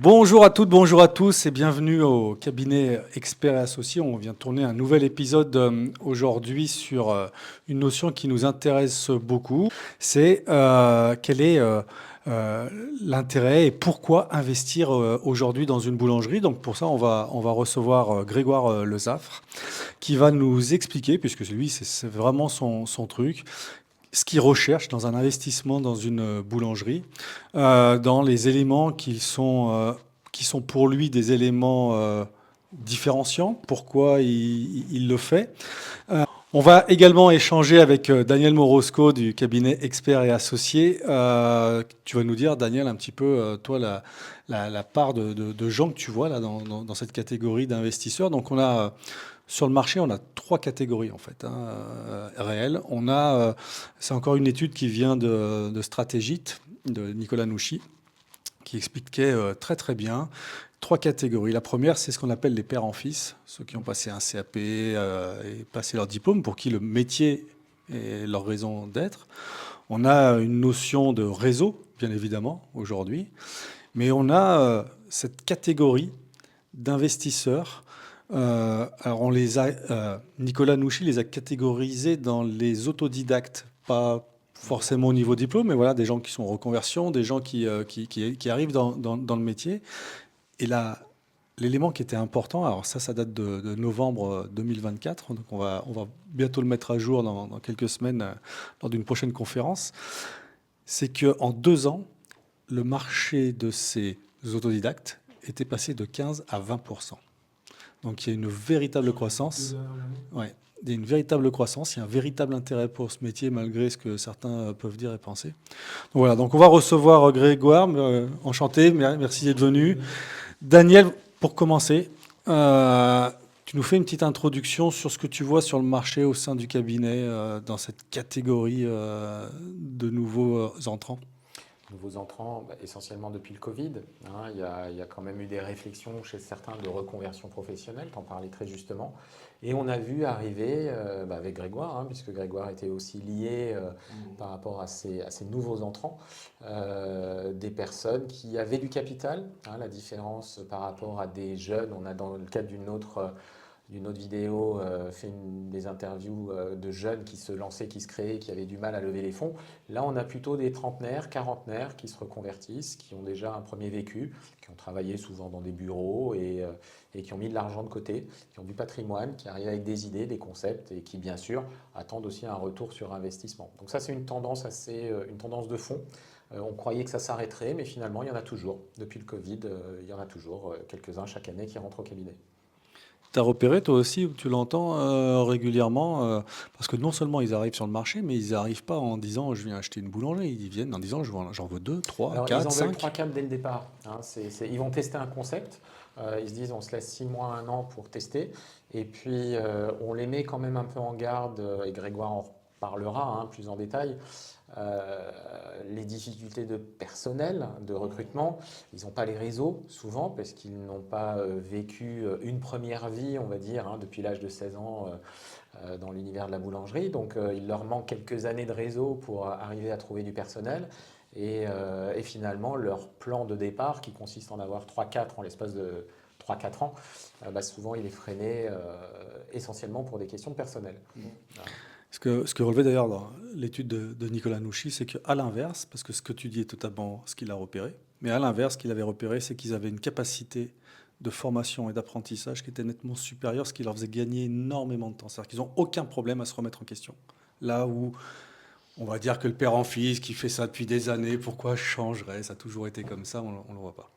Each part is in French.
Bonjour à toutes, bonjour à tous et bienvenue au cabinet Experts et Associés. On vient tourner un nouvel épisode aujourd'hui sur une notion qui nous intéresse beaucoup. C'est quel est l'intérêt et pourquoi investir aujourd'hui dans une boulangerie. Donc pour ça, on va recevoir Grégoire Lezaffre qui va nous expliquer, puisque lui, c'est vraiment son truc, ce qu'il recherche dans un investissement dans une boulangerie, dans les éléments qui sont pour lui des éléments différenciants, pourquoi il le fait. On va également échanger avec Daniel Morosco du cabinet Experts et Associés. Tu vas nous dire, Daniel, un petit peu, toi, la part de gens que tu vois là, dans cette catégorie d'investisseurs. Donc, sur le marché, on a trois catégories en fait réelles. C'est encore une étude qui vient de Stratégite, de Nicolas Nouchy, qui expliquait très très bien trois catégories. La première, c'est ce qu'on appelle les pères en fils, ceux qui ont passé un CAP et passé leur diplôme, pour qui le métier est leur raison d'être. On a une notion de réseau, bien évidemment, aujourd'hui, mais on a cette catégorie d'investisseurs. Alors Nicolas Nouchy les a catégorisés dans les autodidactes, pas forcément au niveau diplôme, mais voilà, des gens qui sont en reconversion, des gens qui arrivent dans le métier. Et là, l'élément qui était important, alors ça date de novembre 2024, donc on va bientôt le mettre à jour dans quelques semaines lors d'une prochaine conférence, c'est qu'en 2 ans, le marché de ces autodidactes était passé de 15 à 20%. Donc il y a une véritable croissance. Ouais, il y a une véritable croissance, il y a un véritable intérêt pour ce métier malgré ce que certains peuvent dire et penser. Donc voilà, donc on va recevoir Grégoire, enchanté, merci d'être venu. Daniel, pour commencer, tu nous fais une petite introduction sur ce que tu vois sur le marché au sein du cabinet dans cette catégorie de nouveaux entrants. Nouveaux entrants, essentiellement depuis le Covid. Il y a quand même eu des réflexions chez certains de reconversion professionnelle, tu en parlais très justement. Et on a vu arriver, avec Grégoire, puisque Grégoire était aussi lié par rapport à ces nouveaux entrants, des personnes qui avaient du capital. La différence par rapport à des jeunes, on a dans le cadre d'une autre vidéo, fait des interviews de jeunes qui se lançaient, qui se créaient, qui avaient du mal à lever les fonds. Là, on a plutôt des trentenaires, quarantenaires qui se reconvertissent, qui ont déjà un premier vécu, qui ont travaillé souvent dans des bureaux et qui ont mis de l'argent de côté, qui ont du patrimoine, qui arrivent avec des idées, des concepts et qui, bien sûr, attendent aussi un retour sur investissement. Donc ça, c'est une tendance une tendance de fond. On croyait que ça s'arrêterait, mais finalement, il y en a toujours. Depuis le Covid, il y en a toujours quelques-uns chaque année qui rentrent au cabinet. Tu as repéré toi aussi, tu l'entends régulièrement, parce que non seulement ils arrivent sur le marché, mais ils n'arrivent pas en disant je viens acheter une boulangerie, ils viennent en disant j'en veux 2, 3, Alors, ils 4, en veulent 5. 3-4 dès le départ. Ils vont tester un concept. Ils se disent on se laisse 6 mois, 1 an pour tester. Et puis, on les met quand même un peu en garde, et Grégoire en reparlera plus en détail. Les difficultés de personnel, de recrutement, ils n'ont pas les réseaux souvent parce qu'ils n'ont pas vécu une première vie, on va dire, depuis l'âge de 16 ans dans l'univers de la boulangerie. Donc il leur manque quelques années de réseau pour arriver à trouver du personnel. Et finalement, leur plan de départ, qui consiste en avoir 3-4 en l'espace de 3-4 ans, souvent il est freiné essentiellement pour des questions de personnel. Voilà. Ce que relevait d'ailleurs dans l'étude de Nicolas Nouchy, c'est qu'à l'inverse, parce que ce que tu dis est totalement ce qu'il a repéré, mais à l'inverse, ce qu'il avait repéré, c'est qu'ils avaient une capacité de formation et d'apprentissage qui était nettement supérieure, ce qui leur faisait gagner énormément de temps. C'est-à-dire qu'ils n'ont aucun problème à se remettre en question. Là où on va dire que le père en fils qui fait ça depuis des années, pourquoi je changerais? Ça a toujours été comme ça, on ne le voit pas.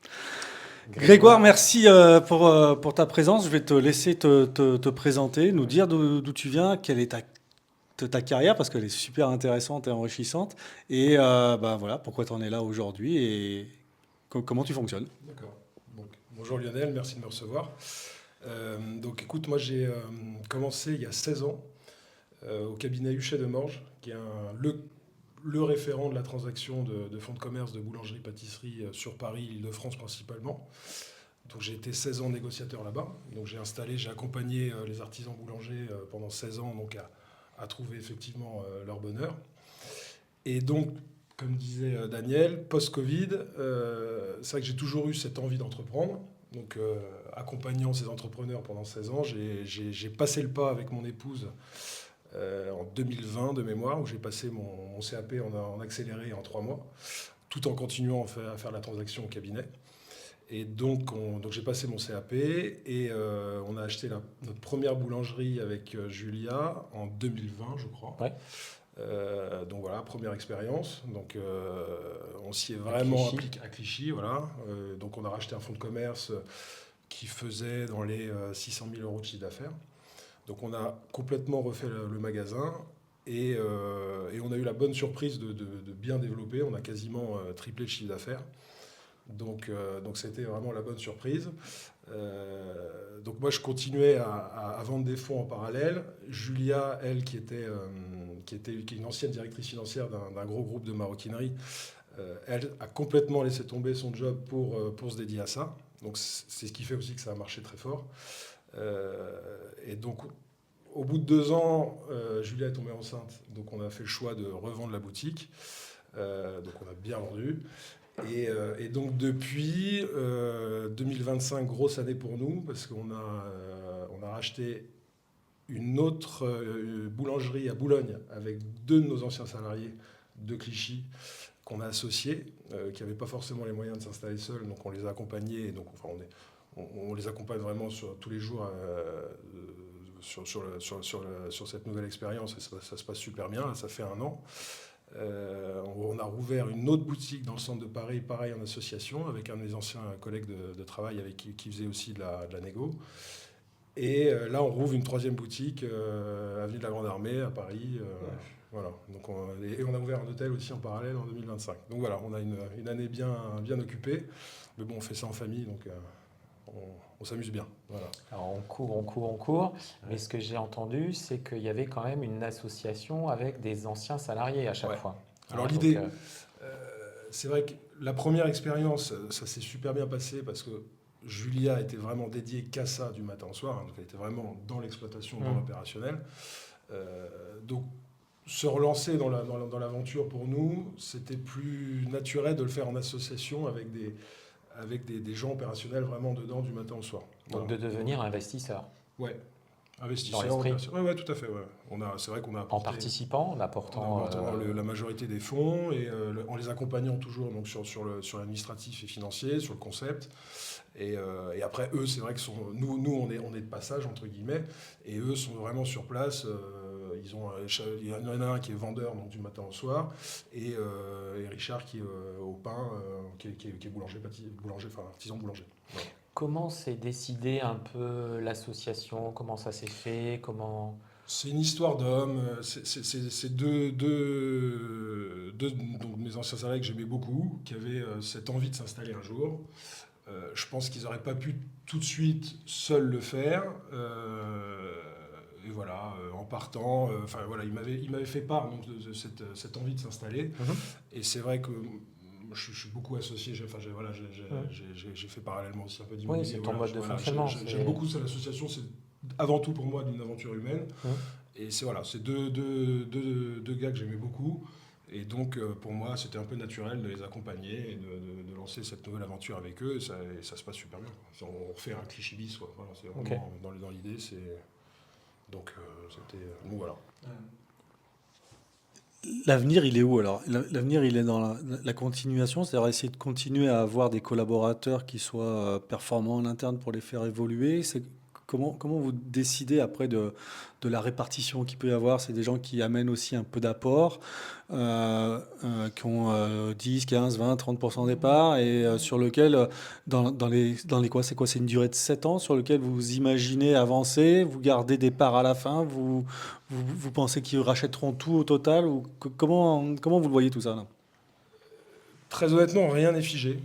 Grégoire, merci pour ta présence. Je vais te laisser te présenter, nous dire d'où tu viens, quelle est ta carrière, parce qu'elle est super intéressante et enrichissante. Et voilà, pourquoi tu en es là aujourd'hui et comment tu fonctionnes. D'accord. Donc, bonjour Lionel, merci de me recevoir. Donc écoute, moi j'ai commencé il y a 16 ans au cabinet Huchet de Morges, qui est le référent de la transaction de fonds de commerce de boulangerie-pâtisserie sur Paris, Île-de-France principalement. Donc j'ai été 16 ans négociateur là-bas. Donc j'ai accompagné les artisans boulangers pendant 16 ans donc à trouver effectivement leur bonheur. Et donc comme disait Daniel, post-Covid, c'est vrai que j'ai toujours eu cette envie d'entreprendre. Donc, accompagnant ces entrepreneurs pendant 16 ans, j'ai passé le pas avec mon épouse en 2020 de mémoire, où j'ai passé mon CAP en accéléré en 3 mois, tout en continuant à faire la transaction au cabinet. Et donc j'ai passé mon CAP et on a acheté notre première boulangerie avec Julia en 2020, je crois. Ouais. Donc voilà, première expérience. Donc on s'y est vraiment appliqué à Clichy. Voilà. Donc on a racheté un fonds de commerce qui faisait dans les 600 000 euros de chiffre d'affaires. Donc on a complètement refait le magasin et on a eu la bonne surprise de bien développer. On a quasiment triplé le chiffre d'affaires. Donc c'était vraiment la bonne surprise. Donc moi je continuais à vendre des fonds en parallèle. Julia, elle qui est une ancienne directrice financière d'un gros groupe de maroquinerie, elle a complètement laissé tomber son job pour se dédier à ça. Donc c'est ce qui fait aussi que ça a marché très fort. Et donc au bout de 2 ans, Julia est tombée enceinte. Donc on a fait le choix de revendre la boutique. Donc on a bien vendu. Et donc depuis 2025, grosse année pour nous, parce qu'on a racheté une autre boulangerie à Boulogne avec 2 de nos anciens salariés de Clichy qu'on a associés, qui n'avaient pas forcément les moyens de s'installer seuls, donc on les a accompagnés, et donc enfin, on les accompagne vraiment tous les jours sur cette nouvelle expérience, et ça se passe super bien, là, ça fait 1 an. On a rouvert une autre boutique dans le centre de Paris, pareil en association, avec un de mes anciens collègues de travail avec qui faisait aussi de la négo. Et là, on rouvre une 3e boutique, avenue de la Grande Armée, à Paris. Voilà. Donc on a ouvert un hôtel aussi en parallèle en 2025. Donc voilà, on a une année bien occupée. Mais bon, on fait ça en famille, donc on s'amuse bien. Voilà. Alors on court. Mais ce que j'ai entendu, c'est qu'il y avait quand même une association avec des anciens salariés à chaque fois. Alors l'idée, c'est vrai que la première expérience, ça s'est super bien passé parce que Julia était vraiment dédiée qu'à ça du matin au soir. Donc elle était vraiment dans l'exploitation, dans l'opérationnel. Donc se relancer dans l'aventure pour nous, c'était plus naturel de le faire en association avec des gens opérationnels vraiment dedans du matin au soir. Donc de devenir investisseur. Ouais. Investisseur. Dans l'esprit. Ouais, tout à fait. Ouais. C'est vrai qu'on a apporté, en participant, en apportant la majorité des fonds et en les accompagnant toujours donc sur l'administratif et financier, sur le concept. Et après, eux, c'est vrai que nous on est de passage, entre guillemets, et eux sont vraiment sur place. Il y en a un qui est vendeur donc, du matin au soir, et Richard qui est au pain, qui est boulanger, enfin artisan boulanger. Voilà. Comment s'est décidé un peu l'association? Comment ça s'est fait? C'est une histoire d'hommes. C'est deux donc, mes anciens salariés que j'aimais beaucoup, qui avaient cette envie de s'installer un jour. Je pense qu'ils n'auraient pas pu tout de suite seuls le faire. Et voilà, en partant, voilà, ils m'avaient fait part donc, de cette envie de s'installer. Et c'est vrai que je suis beaucoup associé, j'ai fait parallèlement aussi un peu d'immobilier. Oui, c'est ton mode de fonctionnement. J'aime beaucoup ça, l'association, c'est avant tout pour moi d'une aventure humaine. Et c'est deux gars que j'aimais beaucoup. Et donc pour moi, c'était un peu naturel de les accompagner et de lancer cette nouvelle aventure avec eux. Et ça se passe super bien. On refait un Clichy bis, quoi. Voilà, c'est vraiment dans l'idée. Donc c'était... nous, voilà. L'avenir, il est où alors? L'avenir, il est dans la continuation, c'est-à-dire essayer de continuer à avoir des collaborateurs qui soient performants en interne pour les faire évoluer. Comment vous décidez après de la répartition qu'il peut y avoir? C'est des gens qui amènent aussi un peu d'apport, qui ont 10, 15, 20, 30% des parts, et sur lequel, dans les quoi, c'est quoi? C'est une durée de 7 ans sur lequel vous imaginez avancer, vous gardez des parts à la fin, vous pensez qu'ils rachèteront tout au total, ou comment vous le voyez tout ça là? Très honnêtement, rien n'est figé.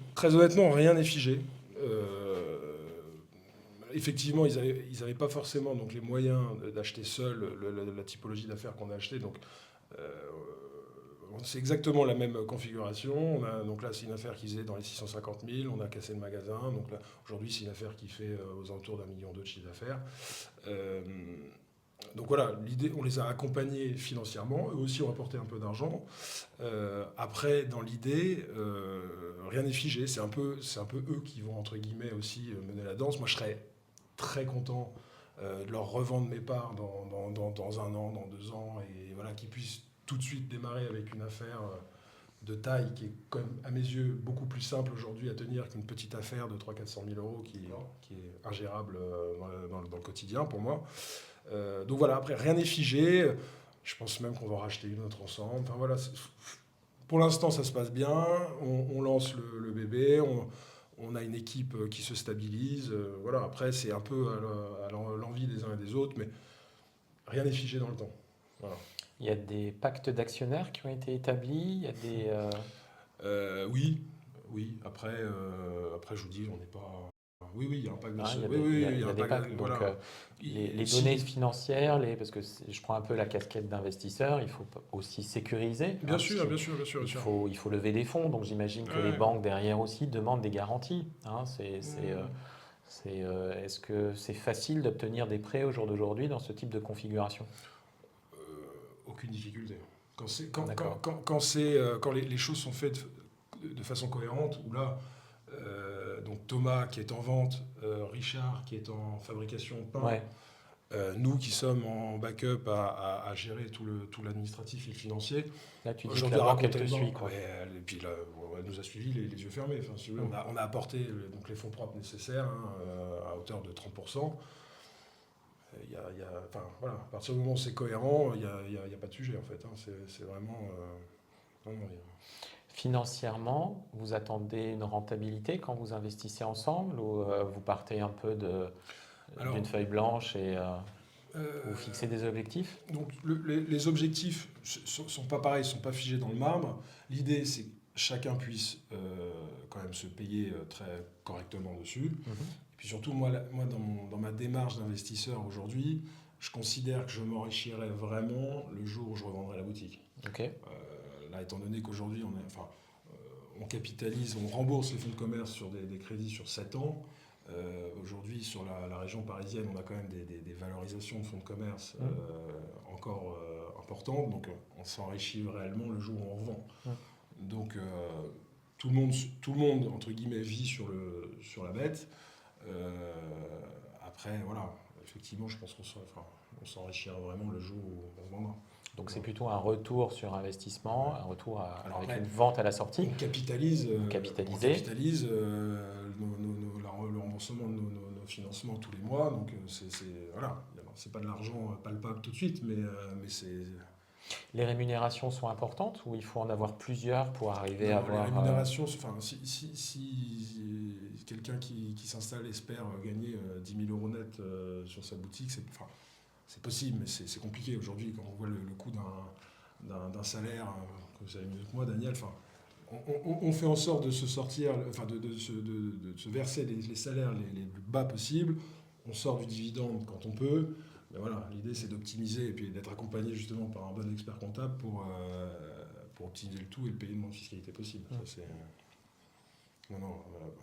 Effectivement, ils n'avaient pas forcément donc, les moyens d'acheter seuls la typologie d'affaires qu'on a acheté. Donc, c'est exactement la même configuration. Donc là, c'est une affaire qui faisait dans les 650 000. On a cassé le magasin. Donc là, aujourd'hui, c'est une affaire qui fait aux alentours d'1,2 million de chiffre d'affaires. Donc voilà, l'idée, on les a accompagnés financièrement, eux aussi ont apporté un peu d'argent. Après, dans l'idée, rien n'est figé, c'est un peu eux qui vont, entre guillemets, aussi mener la danse. Moi, je serais très content de leur revendre mes parts dans 1 an, dans 2 ans, et voilà, qu'ils puissent tout de suite démarrer avec une affaire de taille qui est quand même, à mes yeux, beaucoup plus simple aujourd'hui à tenir qu'une petite affaire de 300 000 à 400 000 euros qui est ingérable dans le quotidien pour moi. Donc voilà, après, rien n'est figé. Je pense même qu'on va racheter une autre ensemble. Enfin voilà, pour l'instant, ça se passe bien. On lance le bébé. On a une équipe qui se stabilise. Voilà, après, c'est un peu à l'envie des uns et des autres, mais rien n'est figé dans le temps. Voilà. Il y a des pactes d'actionnaires qui ont été établis, il y a Oui, oui. Après, je vous dis, on n'est pas. Oui, oui, il y a un pacte hein, il y d'actionnaire. a Oui, des, oui, il il y y a a un des pacte. pactes. Donc, Voilà. les Si, données financières, parce que je prends un peu la casquette d'investisseur, il faut aussi sécuriser, hein, bien parce sûr, bien sûr, bien sûr, bien sûr. il faut lever des fonds. Donc, j'imagine que les Ouais. banques derrière aussi demandent des garanties, hein. Est-ce que c'est facile d'obtenir des prêts au jour d'aujourd'hui dans ce type de configuration? Aucune difficulté. Quand, c'est, quand, D'accord. quand les choses sont faites de façon cohérente, où là, donc Thomas qui est en vente, Richard qui est en fabrication pain, Ouais, nous qui sommes en backup à gérer tout l'administratif et le financier, là tu dis que aujourd'hui la à banque elle raconter te le suit, banc, quoi. et puis là, elle nous a suivis les yeux fermés. Enfin, si vous voulez, on a apporté donc les fonds propres nécessaires, hein, à hauteur de 30%. Enfin, voilà, à partir du moment où c'est cohérent, il n'y a pas de sujet en fait, hein. C'est vraiment. Non, non, Financièrement, vous attendez une rentabilité quand vous investissez ensemble ou vous partez un peu Alors, d'une feuille blanche et vous euh, fixez des objectifs? donc les objectifs sont pas pareils, sont pas figés dans le marbre. L'idée, c'est que chacun puisse quand même se payer très correctement dessus. Mhm. Et puis surtout, moi dans ma démarche d'investisseur aujourd'hui, je considère que je m'enrichirai vraiment le jour où je revendrai la boutique. Ok. Là, étant donné qu'aujourd'hui, on capitalise, on rembourse les fonds de commerce sur des crédits sur 7 ans. Aujourd'hui, sur la région parisienne, on a quand même des valorisations de fonds de commerce encore importantes. Donc, on s'enrichit réellement le jour où on revend. Donc, tout le monde, entre guillemets, vit sur la bête. Après, voilà, effectivement, je pense on s'enrichira vraiment le jour où on vendra. Donc c'est plutôt un retour sur investissement, Ouais. un retour Alors avec après, une vente à la sortie. on capitalise, Vous capitalisez. le remboursement de nos financements tous les mois. Donc, voilà, c'est pas de l'argent palpable tout de suite, mais c'est. Les rémunérations sont importantes ou il faut en avoir plusieurs pour arriver à Non, les avoir... rémunérations, enfin, si quelqu'un qui s'installe espère gagner 10 000 euros net sur sa boutique, c'est possible, mais c'est compliqué aujourd'hui quand on voit le coût d'un salaire, que vous savez mieux que moi, Daniel. Enfin, on fait en sorte de se sortir, enfin de se verser les salaires les plus bas possibles. On sort du dividende quand on peut. Mais voilà, l'idée c'est d'optimiser et puis d'être accompagné justement par un bon expert comptable pour optimiser le tout et le payer le moins de fiscalité possible. Ça, non, non,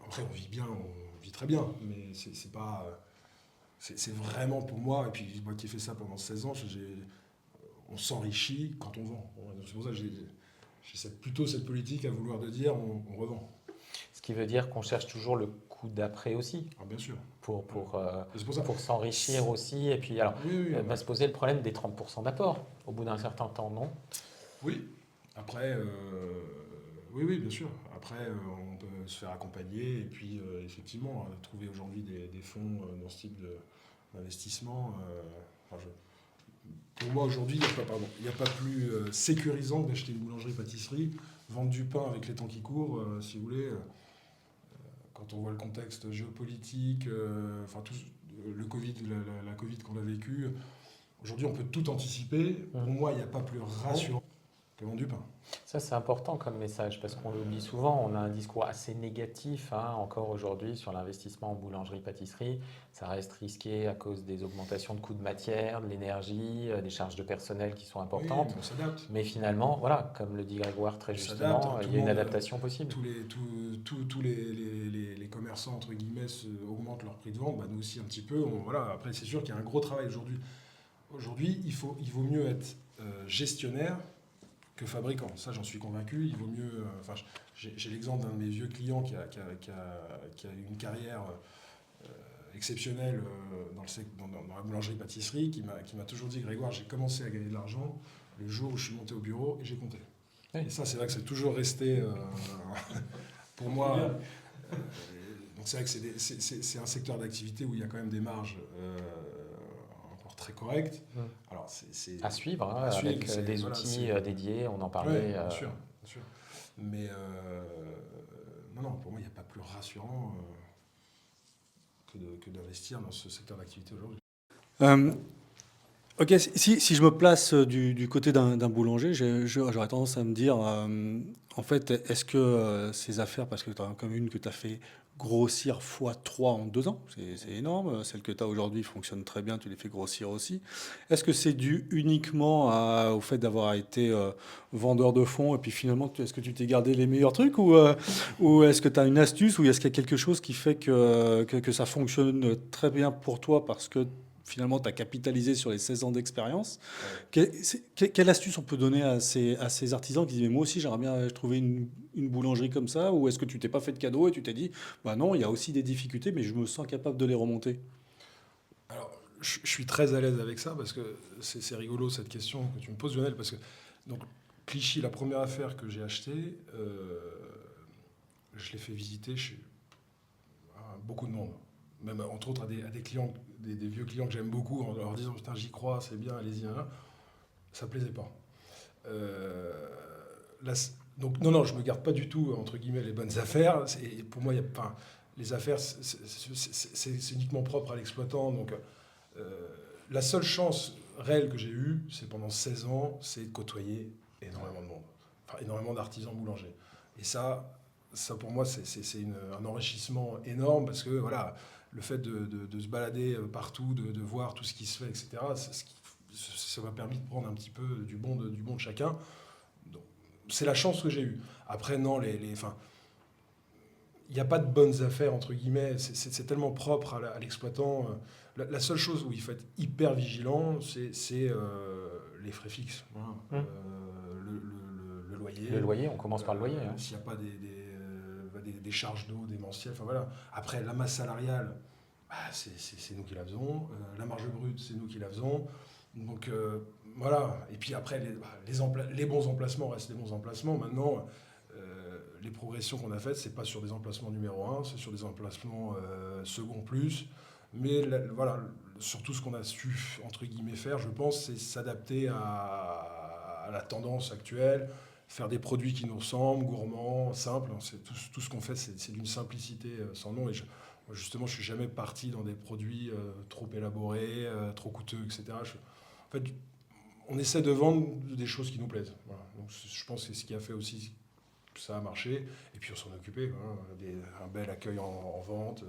après on vit bien, on vit très bien, mais c'est pas. C'est vraiment pour moi, et puis moi qui ai fait ça pendant 16 ans, on s'enrichit quand on vend. C'est pour ça que j'ai plutôt cette politique à vouloir de dire on revend. Ce qui veut dire qu'on cherche toujours le coup d'après aussi, Ah, bien sûr. pour, C'est pour ça. pour s'enrichir aussi. Et puis, alors, Oui, oui, va se poser le problème des 30% d'apport au bout d'un certain temps, non? oui. Après, oui, oui, bien sûr. Après, on peut se faire accompagner et puis effectivement trouver aujourd'hui des fonds dans ce type d'investissement. Enfin, pour moi aujourd'hui, il n'y a pas plus sécurisant que d'acheter une boulangerie-pâtisserie, vendre du pain avec les temps qui courent, si vous voulez. Quand on voit le contexte géopolitique, enfin tout le Covid, la Covid qu'on a vécu, aujourd'hui on peut tout anticiper. Pour moi, il n'y a pas plus rassurant que vendre du pain. Ça, c'est important comme message parce qu'on l'oublie souvent. On a un discours assez négatif encore aujourd'hui sur l'investissement en boulangerie-pâtisserie. Ça reste risqué à cause des augmentations de coûts de matière, de l'énergie, des charges de personnel qui sont importantes. Oui, on s'adapte. Mais finalement, voilà, comme le dit Grégoire très On justement, s'adapte, il y a une adaptation possible. Tous les commerçants, entre guillemets, augmentent leur prix de vente. Bah, nous aussi un petit peu. Voilà. Après, c'est sûr qu'il y a un gros travail aujourd'hui Aujourd'hui, il vaut mieux être gestionnaire que fabricant. Ça, j'en suis convaincu. Il vaut mieux. Enfin, j'ai l'exemple d'un de mes vieux clients qui a eu une carrière exceptionnelle dans la boulangerie-pâtisserie, qui m'a toujours dit, Grégoire, j'ai commencé à gagner de l'argent le jour où je suis monté au bureau et j'ai compté. Oui. Et ça, c'est vrai que c'est toujours resté pour moi. Donc c'est vrai que c'est un secteur d'activité où il y a quand même des marges encore très correctes. Alors c'est À suivre, hein, à suivre, avec des voilà, outils dédiés, on en parlait. Ouais, bien sûr, bien sûr. Mais non, pour moi, il n'y a pas plus rassurant que d'investir dans ce secteur d'activité aujourd'hui. Euh, Ok, si je me place du côté d'un boulanger, j'aurais tendance à me dire, en fait, est-ce que ces affaires, parce que tu as comme une que tu as fait grossir fois 3 en 2 ans, c'est énorme, celle que tu as aujourd'hui fonctionne très bien, tu les fais grossir aussi. Est-ce que c'est dû uniquement au fait d'avoir été vendeur de fonds et puis finalement, est-ce que tu t'es gardé les meilleurs trucs ou est-ce que tu as une astuce ou est-ce qu'il y a quelque chose qui fait que ça fonctionne très bien pour toi parce que finalement, tu as capitalisé sur les 16 ans d'expérience. Quelle astuce on peut donner à ces artisans qui disent, mais moi aussi, j'aimerais bien trouver une boulangerie comme ça, ou est-ce que tu t'es pas fait de cadeau et tu t'es dit, bah non, il y a aussi des difficultés, mais je me sens capable de les remonter. Alors, je suis très à l'aise avec ça parce que c'est rigolo cette question que tu me poses, Lionel, parce que donc, Clichy, la première affaire que j'ai achetée, je l'ai fait visiter chez beaucoup de monde. Même entre autres à des clients, des vieux clients que j'aime beaucoup, en leur disant putain, j'y crois, c'est bien, allez-y. Hein. Ça plaisait pas. Là, donc, non, je me garde pas du tout, entre guillemets, les bonnes affaires. Pour moi, les affaires, c'est uniquement propre à l'exploitant. Donc, la seule chance réelle que j'ai eue, c'est pendant 16 ans, c'est de côtoyer énormément de monde. Enfin, énormément d'artisans boulangers. Et ça pour moi, c'est un enrichissement énorme parce que, voilà, le fait de se balader partout, de voir tout ce qui se fait, etc., ça m'a permis de prendre un petit peu du bon de chacun. C'est la chance que j'ai eue. Après, non, enfin, il n'y a pas de bonnes affaires, entre guillemets. C'est tellement propre à l'exploitant. La seule chose où il faut être hyper vigilant, c'est les frais fixes. Voilà. Le loyer. Le loyer, on commence par le loyer. Hein. S'il n'y a pas des charges d'eau démentielles. Enfin, voilà. Après, la masse salariale, bah, c'est nous qui la faisons. La marge brute, c'est nous qui la faisons. Donc voilà. Et puis après, les bons emplacements restent des bons emplacements. Maintenant, les progressions qu'on a faites, c'est pas sur des emplacements numéro 1, c'est sur des emplacements second plus. Mais voilà, surtout ce qu'on a su, entre guillemets, faire, je pense, c'est s'adapter à la tendance actuelle, faire des produits qui nous ressemblent, gourmands, simples. C'est tout ce qu'on fait, c'est d'une simplicité sans nom. Et moi, justement, je suis jamais parti dans des produits trop élaborés, trop coûteux, etc. En fait, on essaie de vendre des choses qui nous plaisent. Voilà. Donc, je pense que c'est ce qui a fait aussi que ça a marché. Et puis on s'en occupait. Un bel accueil en vente.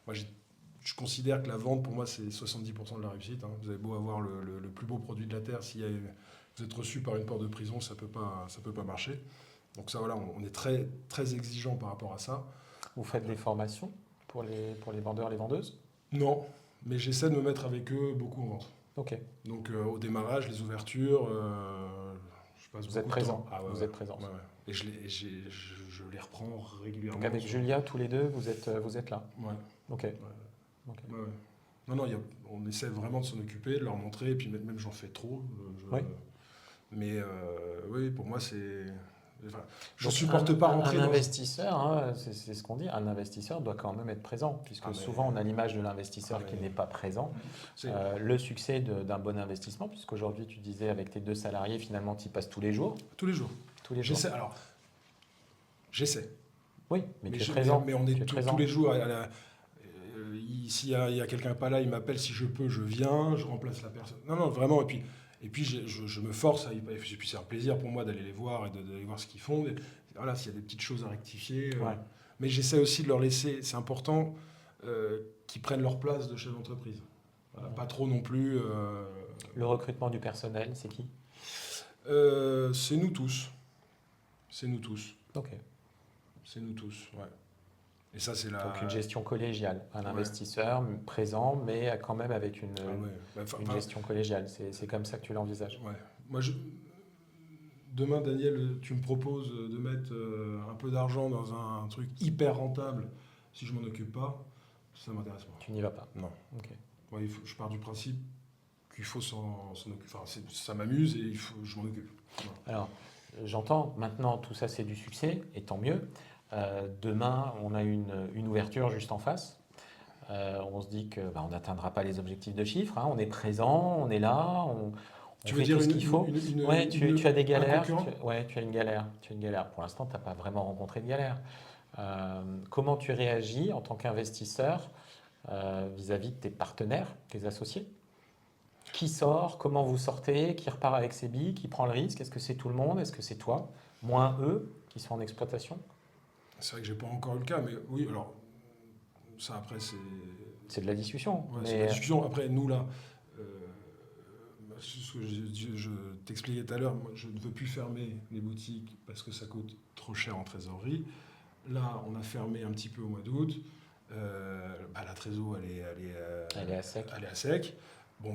Moi, je considère que la vente, pour moi, c'est 70% de la réussite. Hein. Vous avez beau avoir le plus beau produit de la Terre, si vous êtes reçu par une porte de prison, ça peut pas marcher. Donc ça, voilà, on est très, très exigeant par rapport à ça. Vous faites des formations pour les vendeurs, les vendeuses? Non, mais j'essaie de me mettre avec eux beaucoup en vente. Ok. Donc au démarrage, les ouvertures, je passe Vous êtes beaucoup de présent. temps. Ah, ouais, Vous ouais. êtes présent. Ouais, ouais. Et je les reprends régulièrement. Donc avec Julia, tous les deux, vous êtes là. Ouais. Ok. Ouais. Ok. Ouais, ouais. Non, on essaie vraiment de s'en occuper, de leur montrer, et puis même j'en fais trop. Oui. Mais oui, pour moi, c'est... Enfin, je ne Donc, supporte pas rentrer un dans... investisseur, hein, c'est ce qu'on dit, un investisseur doit quand même être présent, puisque souvent on a l'image de l'investisseur qui n'est pas présent. Le succès d'un bon investissement, puisqu'aujourd'hui tu disais avec tes 2 salariés, finalement tu y passes tous les jours. Tous les jours. Tous les jours. J'essaie. Oui, mais tu es présent. Mais on est tous les jours. S'il y a quelqu'un pas là, il m'appelle, si je peux, je viens, je remplace la personne. Non, vraiment. Et puis je me force, et puis c'est un plaisir pour moi d'aller les voir et d'aller voir ce qu'ils font. Voilà, s'il y a des petites choses à rectifier. Ouais. Mais j'essaie aussi de leur laisser, c'est important, qu'ils prennent leur place de chef d'entreprise. Voilà, pas trop non plus. Le recrutement du personnel, c'est qui? C'est nous tous. C'est nous tous. Ok. C'est nous tous, ouais. Et ça, c'est Donc une gestion collégiale, un Ouais. investisseur présent, mais quand même avec Ah ouais. Bah, une gestion collégiale. C'est comme ça que tu l'envisages. ouais. Moi, demain, Daniel, tu me proposes de mettre un peu d'argent dans un truc hyper rentable. Si je m'en occupe pas, ça m'intéresse pas. Tu n'y vas pas. Non. Ok. Moi, je pars du principe qu'il faut s'en occuper. Enfin, ça m'amuse et je m'en occupe. Voilà. Alors, j'entends, maintenant, tout ça, c'est du succès, et tant mieux. Demain, on a une ouverture juste en face. On se dit que on n'atteindra pas les objectifs de chiffres, hein. On est présent, on est là, on Tu fait veux dire tout ce qu'il faut. Ouais, tu as des un galères. concurrent Ouais, tu as une galère. Tu as une galère. Pour l'instant, tu n'as pas vraiment rencontré de galère. Comment tu réagis en tant qu'investisseur vis-à-vis de tes partenaires, tes associés? Qui sort? Comment vous sortez? Qui repart avec ses billes? Qui prend le risque? Est-ce que c'est tout le monde? Est-ce que c'est toi? Moins eux qui sont en exploitation? C'est vrai que j'ai pas encore eu le cas, mais oui, alors, ça après, C'est de la discussion. ouais, mais c'est la discussion. Après, nous, là, ce que je t'expliquais tout à l'heure, moi, je ne veux plus fermer les boutiques parce que ça coûte trop cher en trésorerie. Là, on a fermé un petit peu au mois d'août. La trésor, elle est à sec. elle est à sec. Bon,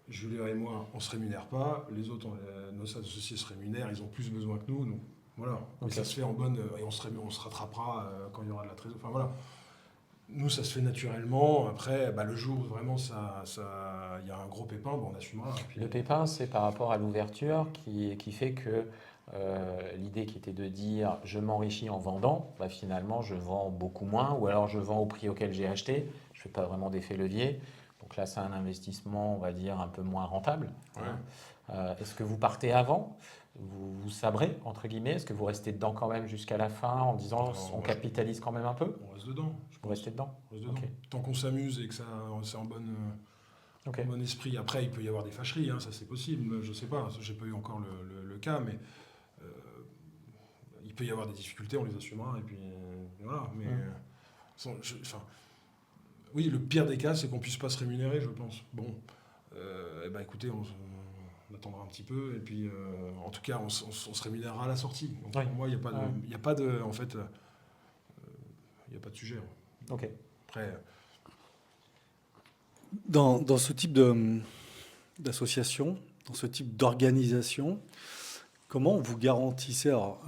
Julien et moi, on ne se rémunère pas. Les autres, nos associés se rémunèrent. Ils ont plus besoin que nous. Donc, voilà. Mais Ok. ça se fait en bonne. Et on se rattrapera quand il y aura de la trésor. Enfin, voilà. Nous, ça se fait naturellement. Après, le jour où vraiment il y a un gros pépin, on assumera. Et puis, Le pépin, c'est par rapport à l'ouverture qui fait que l'idée qui était de dire je m'enrichis en vendant, finalement je vends beaucoup moins ou alors je vends au prix auquel j'ai acheté. Je ne fais pas vraiment d'effet levier. Donc là, c'est un investissement, on va dire, un peu moins rentable. Ouais. Est-ce que vous partez avant? Vous sabrez, entre guillemets? Est-ce que vous restez dedans quand même jusqu'à la fin en disant Alors, on moi, capitalise quand même un peu? on reste dedans. Vous restez dedans? On reste dedans. Ok. Tant qu'on s'amuse et que c'est en Ok. bon esprit. Après, il peut y avoir des fâcheries, hein, ça c'est possible. Je sais pas, j'ai pas eu encore le cas, mais il peut y avoir des difficultés, on les assumera. Et puis voilà. Mais oui, le pire des cas, c'est qu'on puisse pas se rémunérer, je pense. Bon, écoutez, on attendra un petit peu, et puis en tout cas, on se rémunérera à la sortie. Donc, Oui. pour moi, il n'y a pas de, Ouais. il y a pas de, en fait, il y a pas de sujet. Ok. Après, Dans ce type d'association, dans ce type d'organisation, comment vous garantissez, alors,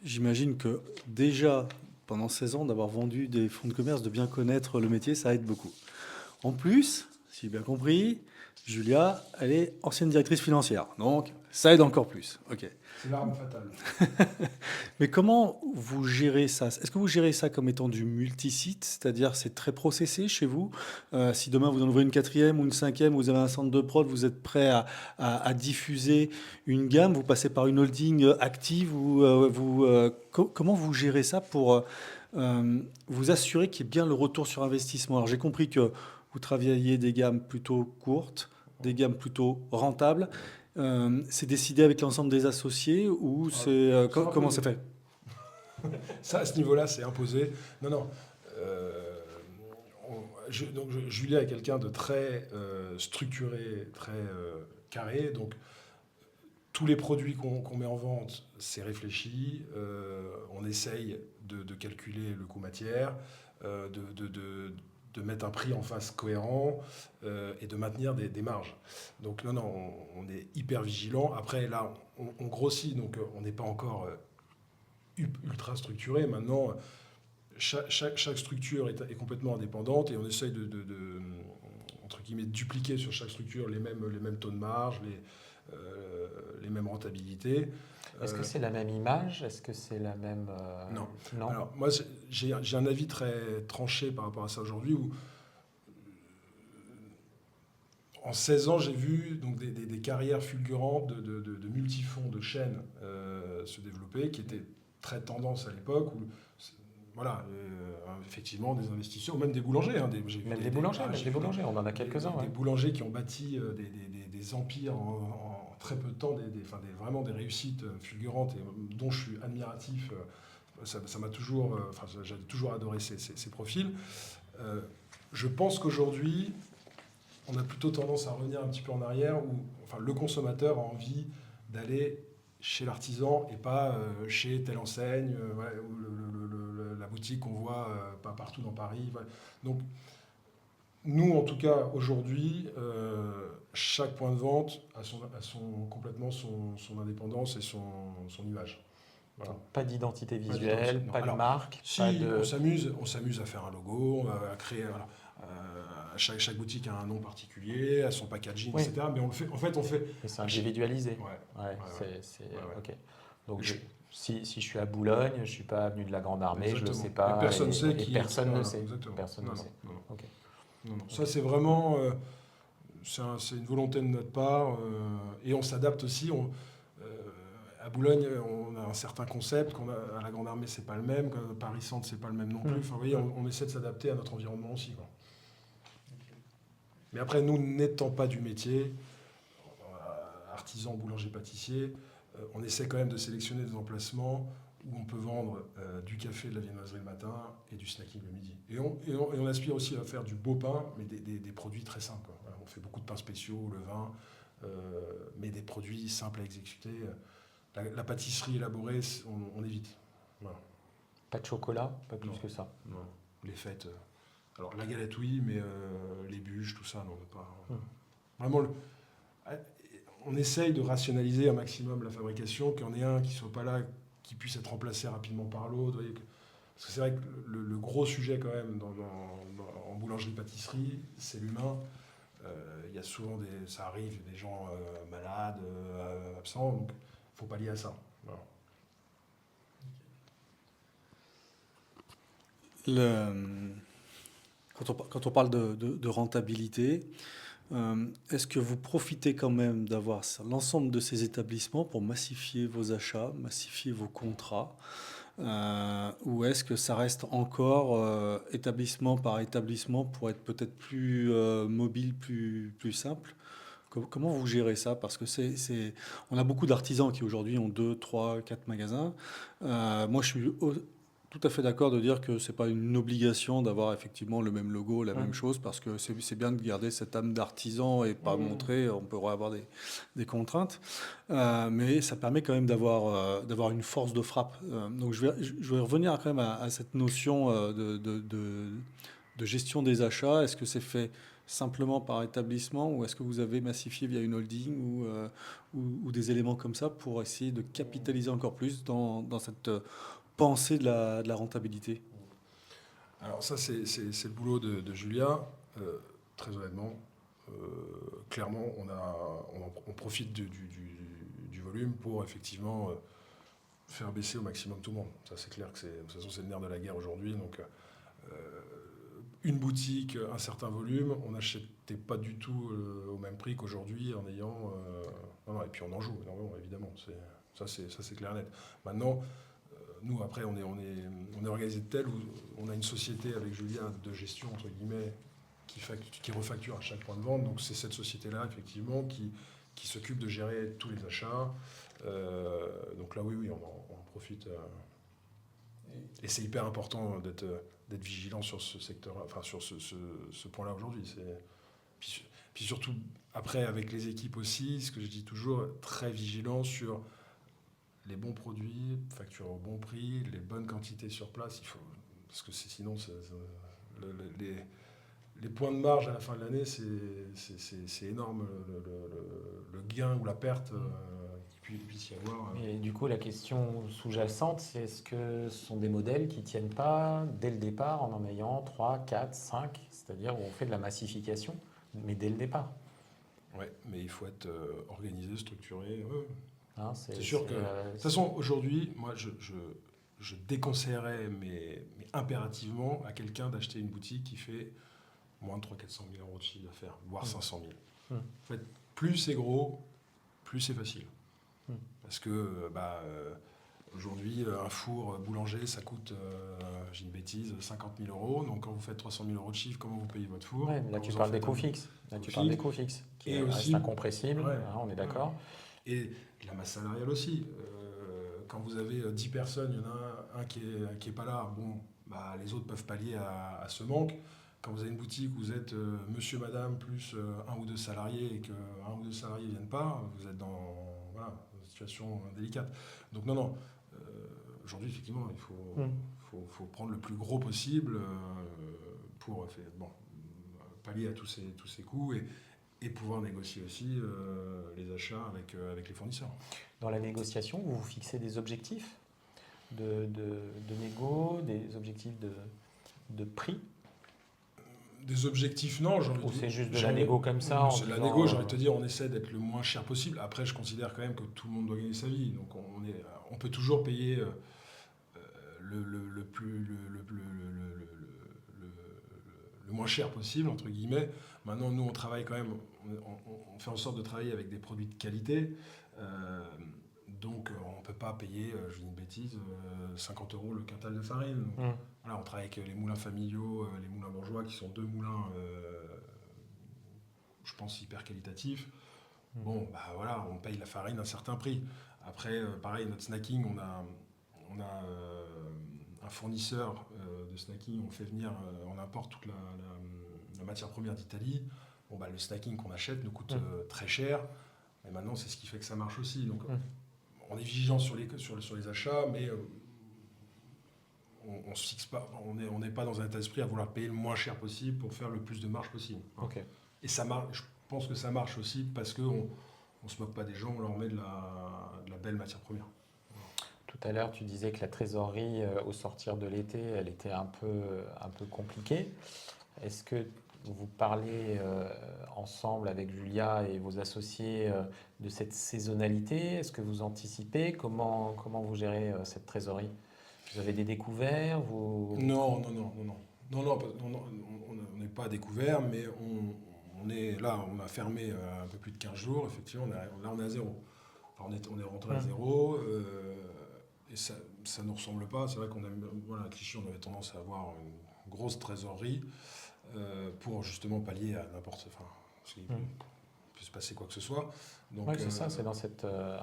j'imagine que déjà, pendant 16 ans, d'avoir vendu des fonds de commerce, de bien connaître le métier, ça aide beaucoup. En plus, si j'ai bien compris, Julia, elle est ancienne directrice financière, donc ça aide encore plus. Ok. c'est l'arme fatale. Mais comment vous gérez ça? Est-ce que vous gérez ça comme étant du multisite, c'est-à-dire c'est très processé chez vous? Si demain vous en ouvrez une quatrième ou une cinquième, vous avez un centre de prod, vous êtes prêt à diffuser une gamme, vous passez par une holding active ou comment vous gérez ça pour vous assurer qu'il y ait bien le retour sur investissement? Alors j'ai compris que vous travailliez des gammes plutôt courtes, des gammes plutôt rentables. C'est décidé avec l'ensemble des associés ou c'est comment c'est fait? Ça, à ce niveau-là, c'est imposé. Non. Julia est quelqu'un de très structuré, très carré. Donc, tous les produits qu'on met en vente, c'est réfléchi. On essaye de calculer le coût matière, de mettre un prix en face cohérent et de maintenir des marges. Donc, non, on est hyper vigilant. Après, là, on grossit, donc on n'est pas encore ultra structuré. Maintenant, chaque structure est complètement indépendante et on essaye entre guillemets, dupliquer sur chaque structure les mêmes taux de marge, les mêmes rentabilités. Est-ce que c'est la même image? Est-ce que c'est la même... Non. Non. Alors, moi, j'ai un avis très tranché par rapport à ça aujourd'hui où en 16 ans, j'ai vu donc, des carrières fulgurantes de multifonds, de chaînes se développer, qui étaient très tendance à l'époque où voilà, effectivement, des investisseurs, ou même des boulangers. Hein, Même des boulangers, on en a quelques-uns. Des boulangers qui ont bâti des empires en très peu de temps, vraiment des réussites fulgurantes et dont je suis admiratif. Ça m'a toujours, j'ai toujours adoré ces profils. Je pense qu'aujourd'hui, on a plutôt tendance à revenir un petit peu en arrière où le consommateur a envie d'aller chez l'artisan et pas chez telle enseigne, ouais, ou la boutique qu'on voit pas partout dans Paris. Voilà. Donc, nous, en tout cas, aujourd'hui, chaque point de vente a complètement son indépendance et son image. Voilà. Donc, pas d'identité Pas visuelle, d'identité, non. pas de Alors, marque, Si pas de... on s'amuse à faire un logo, à créer, voilà, chaque boutique a un nom particulier, a son packaging, Oui. etc. Mais on fait. Mais c'est individualisé. Ouais. Ouais, Ouais. ok. Donc, Je- si je suis à Boulogne, je ne suis pas avenue de la Grande Armée, je ne le Exactement. sais pas. Et personne sait et qui personne ne voilà, sait. exactement. Personne Non, ne non, sait. non, non. Ok. Non. Ça, c'est vraiment. C'est une volonté de notre part. Et on s'adapte aussi. À Boulogne, on a un certain concept. À la Grande Armée, c'est pas le même. Paris Centre, c'est pas le même non plus. Enfin, vous voyez, on essaie de s'adapter à notre environnement aussi, quoi. Mais après, nous, n'étant pas du métier, artisan, boulanger, pâtissier, on essaie quand même de sélectionner des emplacements où on peut vendre du café, de la viennoiserie le matin et du snacking le midi. Et on aspire aussi à faire du beau pain, mais des produits très simples, quoi. Voilà, on fait beaucoup de pains spéciaux, le vin, mais des produits simples à exécuter. La pâtisserie élaborée, on évite. Voilà. Pas de chocolat, pas plus Non. que ça. Non. Les fêtes. Alors la galette, oui, mais les bûches, tout ça, non, on veut pas. Vraiment, on essaye de rationaliser un maximum la fabrication, qu'il y en ait un qui soit pas là, qui puisse être remplacé rapidement par l'autre. Parce que c'est vrai que le gros sujet quand même en boulangerie-pâtisserie, c'est l'humain. Il y a souvent ça arrive, des gens malades, absents, donc il faut pallier à ça. Voilà. Quand on parle de rentabilité, est-ce que vous profitez quand même d'avoir l'ensemble de ces établissements pour massifier vos achats, massifier vos contrats, ou est-ce que ça reste encore établissement par établissement pour être peut-être plus mobile, plus simple? Comment vous gérez ça? Parce que on a beaucoup d'artisans qui aujourd'hui ont 2, 3, 4 magasins. Moi, je suis tout à fait d'accord de dire que c'est pas une obligation d'avoir effectivement le même logo, la même chose, parce que c'est bien de garder cette âme d'artisan et pas montrer, on peut avoir des contraintes. Mais ça permet quand même d'avoir une force de frappe. Donc je vais revenir quand même à cette notion de gestion des achats. Est-ce que c'est fait simplement par établissement ou est-ce que vous avez massifié via une holding ou des éléments comme ça pour essayer de capitaliser encore plus dans cette pensée de la rentabilité? Alors ça, c'est le boulot de Julia. Très honnêtement, clairement, on profite du volume pour effectivement faire baisser au maximum tout le monde. Ça, c'est clair que de toute façon, c'est le nerf de la guerre aujourd'hui. Donc, une boutique, un certain volume, on n'achetait pas du tout au même prix qu'aujourd'hui en ayant... non, et puis on en joue énormément, évidemment. Ça, c'est clair et net. Maintenant, nous, après, on est organisé de tel où on a une société avec Julia de gestion, entre guillemets, qui refacture à chaque point de vente. Donc c'est cette société-là, effectivement, qui s'occupe de gérer tous les achats. Donc là, oui, on en profite. Et c'est hyper important d'être vigilant sur ce secteur, enfin sur ce point-là aujourd'hui. Puis surtout, après, avec les équipes aussi, ce que je dis toujours, très vigilant sur les bons produits, facturés au bon prix, les bonnes quantités sur place. Parce que sinon, les points de marge à la fin de l'année, c'est énorme, le gain ou la perte qu'il puisse y avoir. Et du coup, la question sous-jacente, c'est est-ce que ce sont des modèles qui ne tiennent pas dès le départ en ayant 3, 4, 5, c'est-à-dire où on fait de la massification, mais dès le départ? Oui, mais il faut être organisé, structuré. Ouais. Hein, C'est sûr que... de toute façon, aujourd'hui, moi, je déconseillerais, mais impérativement, à quelqu'un d'acheter une boutique qui fait moins de 300 000 à 400 000 euros de chiffre d'affaires, voire 500 000. En fait, plus c'est gros, plus c'est facile. Parce que aujourd'hui, un four boulanger, ça coûte, j'ai une bêtise, 50 000 euros. Donc quand vous faites 300 000 euros de chiffre, comment vous payez votre four? Ouais, là, tu parles des coûts fixes. Là, tu parles des coûts fixes, qui restent incompressibles, ouais, hein, on est d'accord. Et la masse salariale aussi. Quand vous avez 10 personnes, il y en a un qui est pas là. Bon, les autres peuvent pallier à ce manque. Quand vous avez une boutique où vous êtes monsieur, madame, plus un ou deux salariés et qu'un ou deux salariés ne viennent pas, vous êtes situation délicate. Donc non, aujourd'hui, effectivement, il faut prendre le plus gros possible pour pallier à tous ces coûts et pouvoir négocier aussi les achats avec les fournisseurs. Dans la négociation, vous vous fixez des objectifs de négo, des objectifs de prix? Des objectifs, non. Ou c'est juste de la négo comme ça? C'est de la négo, j'ai envie de te dire, on essaie d'être le moins cher possible. Après, je considère quand même que tout le monde doit gagner sa vie. Donc on peut toujours payer le moins cher possible, entre guillemets. Maintenant, nous, on travaille quand même, on fait en sorte de travailler avec des produits de qualité. Donc, on ne peut pas payer, je dis une bêtise, 50 € le quintal de farine. Donc, voilà, on travaille avec les moulins familiaux, les moulins bourgeois, qui sont 2 moulins, je pense, hyper qualitatifs. Bon, bah voilà, on paye la farine à un certain prix. Après, pareil, notre snacking, on a un fournisseur de snacking, on fait venir, on importe toute la matière première d'Italie. Bon, bah, le snacking qu'on achète nous coûte très cher. Et maintenant, c'est ce qui fait que ça marche aussi. Donc, on est vigilant sur les achats, mais on se fixe pas, on n'est pas dans un état d'esprit à vouloir payer le moins cher possible pour faire le plus de marge possible. Ok. Et ça marche. Je pense que ça marche aussi parce qu'on ne se moque pas des gens, on leur met de la belle matière première. Tout à l'heure, tu disais que la trésorerie, au sortir de l'été, elle était un peu compliquée. Est-ce que vous parlez ensemble avec Julia et vos associés de cette saisonnalité? Est-ce que vous anticipez? Comment vous gérez cette trésorerie? Vous avez des découverts? Non, on n'est pas à découvert, mais on est là, on a fermé un peu plus de 15 jours, effectivement, là on est à zéro. Enfin, on est rentré à zéro, et ça ne nous ressemble pas. C'est vrai à Clichy, on avait tendance à avoir une grosse trésorerie pour justement pallier à n'importe... Enfin, parce qu'il peut se passer quoi que ce soit. Donc, oui, c'est ça, c'est dans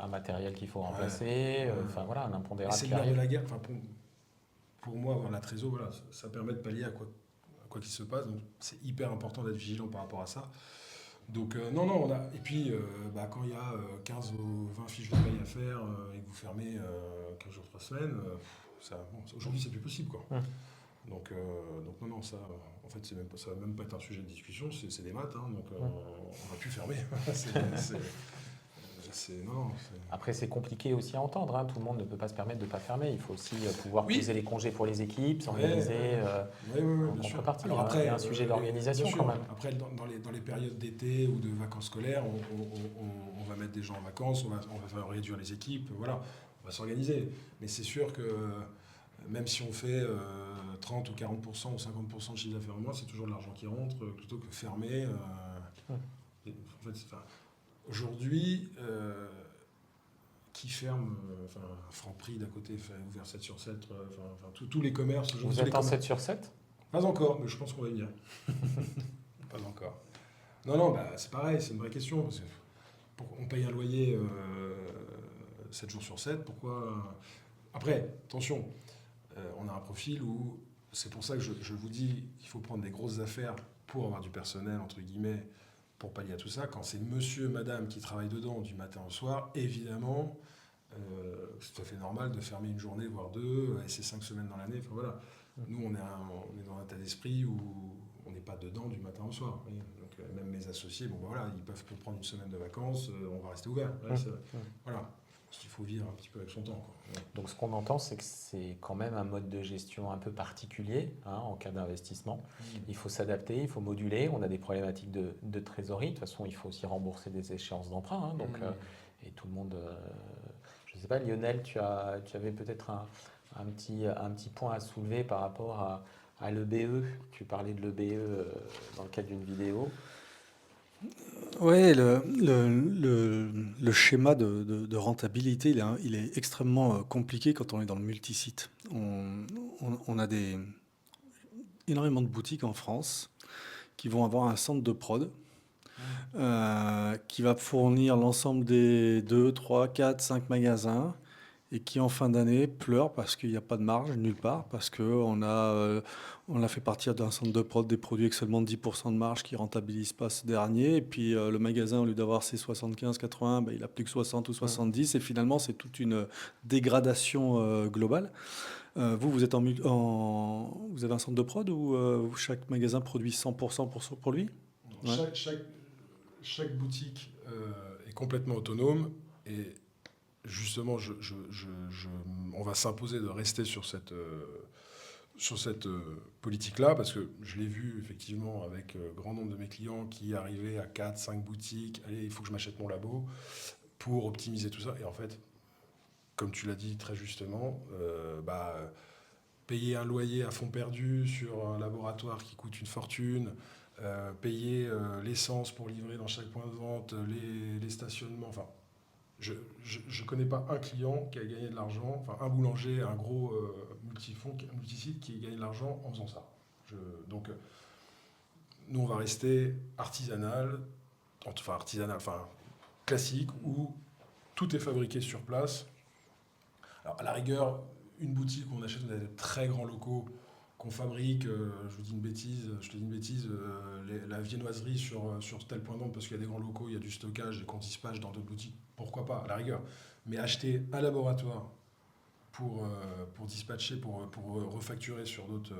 un matériel qu'il faut remplacer, un impondérable. C'est le nerf de la guerre. Enfin, pour moi, avoir la trésor, voilà, ça permet de pallier à quoi qu'il se passe. Donc, c'est hyper important d'être vigilant par rapport à ça. Donc, non, et puis, quand il y a 15 ou 20 fiches de paye à faire et que vous fermez 15 jours, 3 semaines, aujourd'hui, c'est plus possible, quoi. Donc, non, ça, en fait, ça va même pas être un sujet de discussion, c'est des maths, hein, donc on va plus fermer. Après, c'est compliqué aussi à entendre, hein. Tout le monde ne peut pas se permettre de ne pas fermer. Il faut aussi pouvoir poser les congés pour les équipes, s'organiser en contrepartie. Alors après, il y a un sujet d'organisation quand même. Après, dans les périodes d'été ou de vacances scolaires, on va mettre des gens en vacances, on va réduire les équipes, voilà, on va s'organiser. Mais c'est sûr que même si on fait 30 ou 40% ou 50% de chiffre d'affaires en moins, c'est toujours de l'argent qui rentre plutôt que fermer. Aujourd'hui, qui ferme, Franprix d'à côté fait ouvert 7 sur 7, tous les commerces. Vous êtes en 7 sur 7 ? Pas encore, mais je pense qu'on va y venir. Pas encore. Non, c'est pareil, c'est une vraie question. Parce que on paye un loyer 7 jours sur 7, pourquoi... Après, attention, on a un profil où, c'est pour ça que je vous dis qu'il faut prendre des grosses affaires pour avoir du personnel, entre guillemets, pour pallier à tout ça. Quand c'est monsieur, madame qui travaille dedans du matin au soir, évidemment, c'est tout à fait normal de fermer une journée, voire deux, et c'est 5 semaines dans l'année. Enfin, voilà. Nous, on est dans un état d'esprit où on n'est pas dedans du matin au soir. Oui. Donc, même mes associés, ils peuvent prendre une semaine de vacances, on va rester ouvert. Voilà. Il faut vivre un petit peu avec son temps, quoi. Ouais. Donc ce qu'on entend, c'est que c'est quand même un mode de gestion un peu particulier, hein, en cas d'investissement. Il faut s'adapter, il faut moduler. On a des problématiques de trésorerie. De toute façon, il faut aussi rembourser des échéances d'emprunt. Hein, donc, et tout le monde... je ne sais pas, Lionel, tu avais peut-être un petit point à soulever par rapport à l'EBE. Tu parlais de l'EBE dans le cadre d'une vidéo. Oui, le schéma de rentabilité, il est extrêmement compliqué quand on est dans le multisite. On a énormément de boutiques en France qui vont avoir un centre de prod qui va fournir l'ensemble des 2, 3, 4, 5 magasins. et qui en fin d'année pleure parce qu'il n'y a pas de marge nulle part, parce on a fait partir d'un centre de prod des produits avec seulement 10% de marge qui ne rentabilisent pas ce dernier. Et puis le magasin, au lieu d'avoir ses 75-80, il a plus que 60 ou 70. Et finalement, c'est toute une dégradation globale. Vous êtes vous avez un centre de prod où chaque magasin produit 100% pour lui? Ouais. Chaque boutique est complètement autonome et justement, on va s'imposer de rester sur cette politique-là parce que je l'ai vu effectivement avec grand nombre de mes clients qui arrivaient à 4, 5 boutiques. Allez, il faut que je m'achète mon labo pour optimiser tout ça. Et en fait, comme tu l'as dit très justement, payer un loyer à fond perdu sur un laboratoire qui coûte une fortune, payer l'essence pour livrer dans chaque point de vente, les stationnements. Enfin, je ne connais pas un client qui a gagné de l'argent, enfin un boulanger, un gros multisite qui a gagné de l'argent en faisant ça. Donc, nous, on va rester artisanal, classique, où tout est fabriqué sur place. Alors, à la rigueur, une boutique où on achète des très grands locaux qu'on fabrique, je te dis une bêtise, la viennoiserie sur tel point de vente parce qu'il y a des grands locaux, il y a du stockage, des contispages dans d'autres boutiques, pourquoi pas, à la rigueur. Mais acheter un laboratoire pour dispatcher, pour refacturer sur d'autres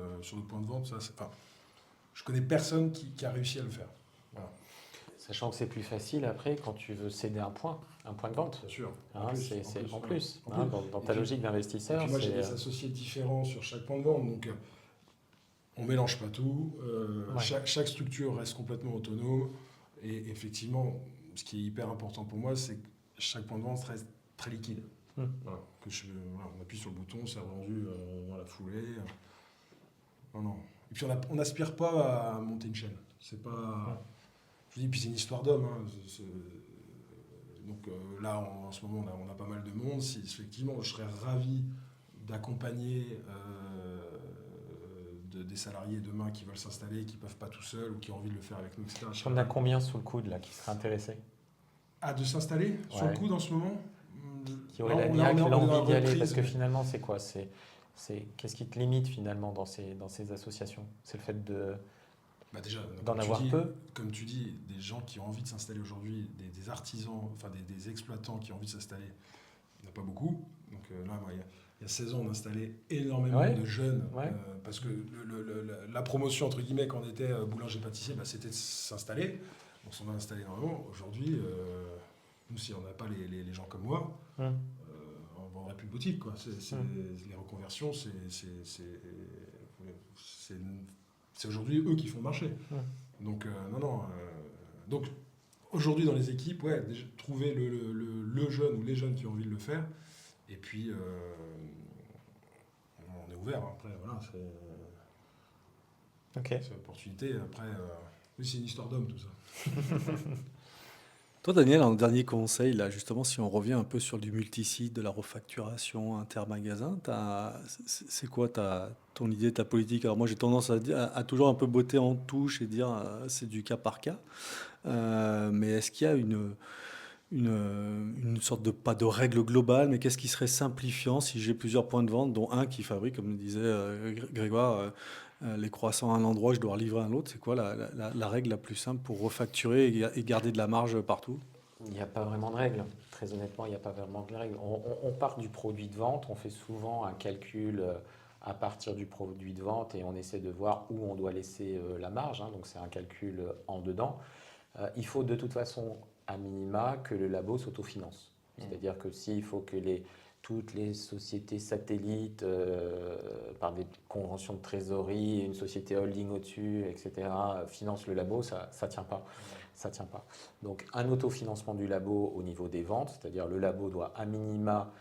points de vente, je connais personne qui a réussi à le faire. Voilà. Sachant que c'est plus facile après quand tu veux céder un point de vente. Bien sûr. En plus. Dans ta logique d'investisseur. Moi, j'ai des associés différents sur chaque point de vente, donc on mélange pas tout. Chaque structure reste complètement autonome. Et effectivement, ce qui est hyper important pour moi, c'est que chaque point de vente reste très liquide. Voilà. On appuie sur le bouton, c'est vendu dans la foulée. Non. Et puis on n'aspire pas à monter une chaîne. C'est pas. Je dis, puis c'est une histoire d'homme. Donc là, en ce moment, on a pas mal de monde. Si effectivement, je serais ravi d'accompagner des salariés demain qui veulent s'installer, qui ne peuvent pas tout seuls ou qui ont envie de le faire avec nous, etc. On a combien sous le coude là qui seraient intéressés? De s'installer sur le coude en ce moment? Qui aurait la niaque, l'envie d'y aller? Parce que finalement, c'est quoi? Qu'est-ce qui te limite finalement dans ces associations? C'est le fait déjà, d'en avoir peu. Comme tu dis, des gens qui ont envie de s'installer aujourd'hui, des artisans, enfin des exploitants qui ont envie de s'installer, il n'y en a pas beaucoup. Donc là, il y a 16 ans, on installait énormément de jeunes. Parce que la promotion, entre guillemets, quand on était boulanger-pâtissier, c'était de s'installer. On s'en a installé énormément. Aujourd'hui, nous, si on n'a pas les gens comme moi, on ne vendrait plus de boutique. Quoi. Les reconversions, c'est aujourd'hui eux qui font le marché. Donc, donc, aujourd'hui, dans les équipes, déjà, trouver le jeune ou les jeunes qui ont envie de le faire. Et puis, on est ouvert. Après, voilà, c'est une opportunité. Après, c'est une histoire d'homme, tout ça. Toi, Daniel, un dernier conseil, là, justement, si on revient un peu sur du multisite, de la refacturation intermagasin, c'est quoi ton idée, ta politique? Alors moi, j'ai tendance à toujours un peu botter en touche et dire c'est du cas par cas. Mais est-ce qu'il y a une sorte de, pas de règle globale, mais qu'est-ce qui serait simplifiant si j'ai plusieurs points de vente, dont un qui fabrique, comme le disait Grégoire, les croissants à un endroit, je dois livrer à un autre? C'est quoi la règle la plus simple pour refacturer et garder de la marge partout? Il n'y a pas vraiment de règle. Très honnêtement, il n'y a pas vraiment de règle. On part du produit de vente, on fait souvent un calcul à partir du produit de vente et on essaie de voir où on doit laisser la marge. Donc c'est un calcul en dedans. Il faut de toute façon, à minima, que le labo s'autofinance. C'est-à-dire que s'il faut que toutes les sociétés satellites, par des conventions de trésorerie, une société holding au-dessus, etc., financent le labo, ça ne tient pas. Ça tient pas. Donc un autofinancement du labo au niveau des ventes, c'est-à-dire le labo doit à minima,